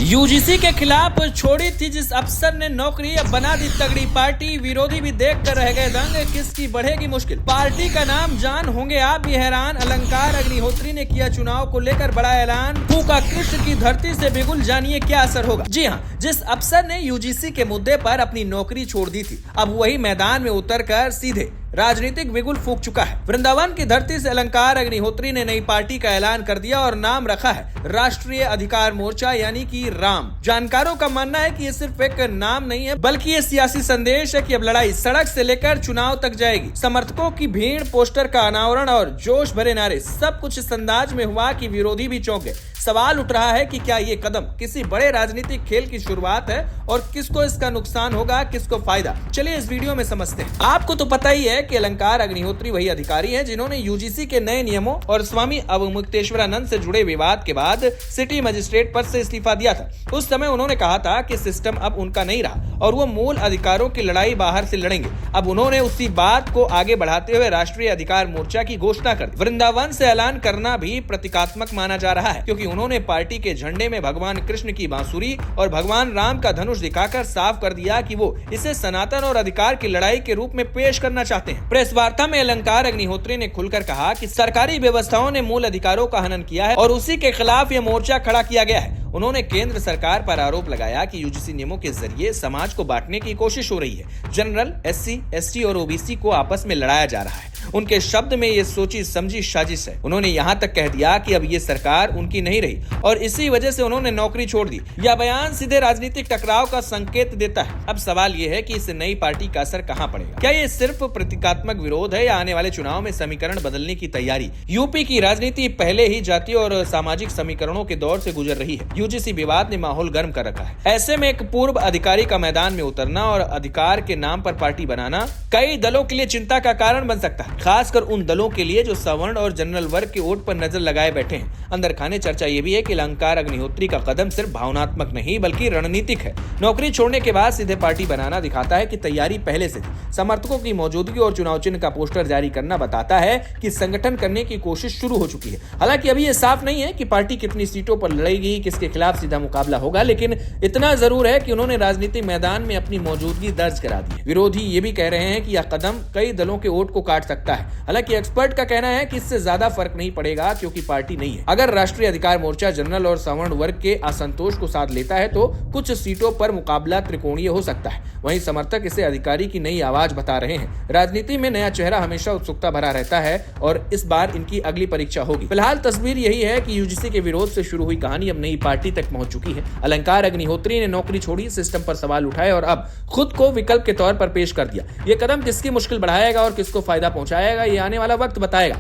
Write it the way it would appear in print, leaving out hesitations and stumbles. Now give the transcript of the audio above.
UGC के खिलाफ छोड़ी थी जिस अफसर ने नौकरी, अब बना दी तगड़ी पार्टी। विरोधी भी देख कर रह गए दंग, किसकी बढ़ेगी मुश्किल। पार्टी का नाम जान होंगे आप भी हैरान। अलंकार अग्निहोत्री ने किया चुनाव को लेकर बड़ा ऐलान। फूका कृष्ण की धरती से बिगुल, जानिए क्या असर होगा। जी हाँ, जिस अफसर ने यूजीसी के मुद्दे पर अपनी नौकरी छोड़ दी थी, अब वही मैदान में उतरकर सीधे राजनीतिक बिगुल फूंक चुका है। वृंदावन की धरती से अलंकार अग्निहोत्री ने नई पार्टी का ऐलान कर दिया और नाम रखा है राष्ट्रीय अधिकार मोर्चा, यानी कि राम। जानकारों का मानना है कि ये सिर्फ एक नाम नहीं है, बल्कि ये सियासी संदेश है कि अब लड़ाई सड़क से लेकर चुनाव तक जाएगी। समर्थकों की भीड़, पोस्टर का अनावरण और जोश भरे नारे, सब कुछ इस अंदाज में हुआ कि विरोधी भी चौंक गए। सवाल उठ रहा है कि क्या ये कदम किसी बड़े राजनीतिक खेल की शुरुआत है और किसको इसका नुकसान होगा, किसको फायदा। चलिए इस वीडियो में समझते हैं। आपको तो पता ही है कि अलंकार अग्निहोत्री वही अधिकारी हैं जिन्होंने यूजीसी के नए नियमों और स्वामी अवमुक्तेश्वरानंद से जुड़े विवाद के बाद सिटी मजिस्ट्रेट पद से इस्तीफा दिया था। उस समय उन्होंने कहा था कि सिस्टम अब उनका नहीं रहा और वो मूल अधिकारों की लड़ाई बाहर से लड़ेंगे। अब उन्होंने उसी बात को आगे बढ़ाते हुए राष्ट्रीय अधिकार मोर्चा की घोषणा कर दी। वृंदावन से ऐलान करना भी प्रतीकात्मक माना जा रहा है, क्योंकि उन्होंने पार्टी के झंडे में भगवान कृष्ण की बांसुरी और भगवान राम का धनुष दिखाकर साफ कर दिया कि वो इसे सनातन और अधिकार की लड़ाई के रूप में पेश करना चाहते हैं। प्रेस वार्ता में अलंकार अग्निहोत्री ने खुलकर कहा कि सरकारी व्यवस्थाओं ने मूल अधिकारों का हनन किया है और उसी के खिलाफ ये मोर्चा खड़ा किया गया है। उन्होंने केंद्र सरकार पर आरोप लगाया कि यूजीसी नियमों के जरिए समाज को बांटने की कोशिश हो रही है। जनरल, एससी, एसटी और ओबीसी को आपस में लड़ाया जा रहा है। उनके शब्द में ये सोची समझी साजिश है। उन्होंने यहाँ तक कह दिया कि अब ये सरकार उनकी नहीं रही और इसी वजह से उन्होंने नौकरी छोड़ दी। यह बयान सीधे राजनीतिक टकराव का संकेत देता है। अब सवाल ये है कि इस नई पार्टी का असर कहाँ पड़ेगा। क्या ये सिर्फ प्रतीकात्मक विरोध है या आने वाले चुनाव में समीकरण बदलने की तैयारी। यूपी की राजनीति पहले ही जातीय और सामाजिक समीकरणों के दौर से गुजर रही है। यूजीसी विवाद ने माहौल गर्म कर रखा है। ऐसे में एक पूर्व अधिकारी का मैदान में उतरना और अधिकार के नाम पर पार्टी बनाना कई दलों के लिए चिंता का कारण बन सकता है, खासकर उन दलों के लिए जो सवर्ण और जनरल वर्ग के वोट पर नजर लगाए बैठे हैं। अंदर खाने चर्चा ये भी है कि अलंकार अग्निहोत्री का कदम सिर्फ भावनात्मक नहीं बल्कि रणनीतिक है। नौकरी छोड़ने के बाद सीधे पार्टी बनाना दिखाता है कि तैयारी पहले से थी। समर्थकों की मौजूदगी और चुनाव चिन्ह का पोस्टर जारी करना बताता है कि संगठन करने की कोशिश शुरू हो चुकी है। हालांकि अभी ये साफ नहीं है कि पार्टी कितनी सीटों पर लड़ेगी, किसके खिलाफ सीधा मुकाबला होगा, लेकिन इतना जरूर है कि उन्होंने राजनीतिक मैदान में अपनी मौजूदगी दर्ज करा दी है। विरोधी ये भी कह रहे हैं कि यह कदम कई दलों के वोट को काट सकता है। हालांकि एक्सपर्ट का कहना है कि इससे ज्यादा फर्क नहीं पड़ेगा, क्योंकि पार्टी नहीं है। अगर राष्ट्रीय अधिकार मोर्चा जनरल और सवर्ण वर्ग के असंतोष को साथ लेता है तो कुछ सीटों पर मुकाबला त्रिकोणीय हो सकता है। वहीं समर्थक इसे अधिकारी की नई आवाज बता रहे हैं। राजनीति में नया चेहरा हमेशा उत्सुकता भरा रहता है और इस बार इनकी अगली परीक्षा होगी। फिलहाल तस्वीर यही है कि यूजीसी के विरोध से शुरू हुई कहानी अब नई पार्टी तक पहुंच चुकी है। अलंकार अग्निहोत्री ने नौकरी छोड़ी, सिस्टम पर सवाल उठाए और अब खुद को विकल्प के तौर पर पेश कर दिया। ये कदम किसकी मुश्किल बढ़ाएगा और किसको फायदा पहुंचाएगा, ये आने वाला वक्त बताएगा।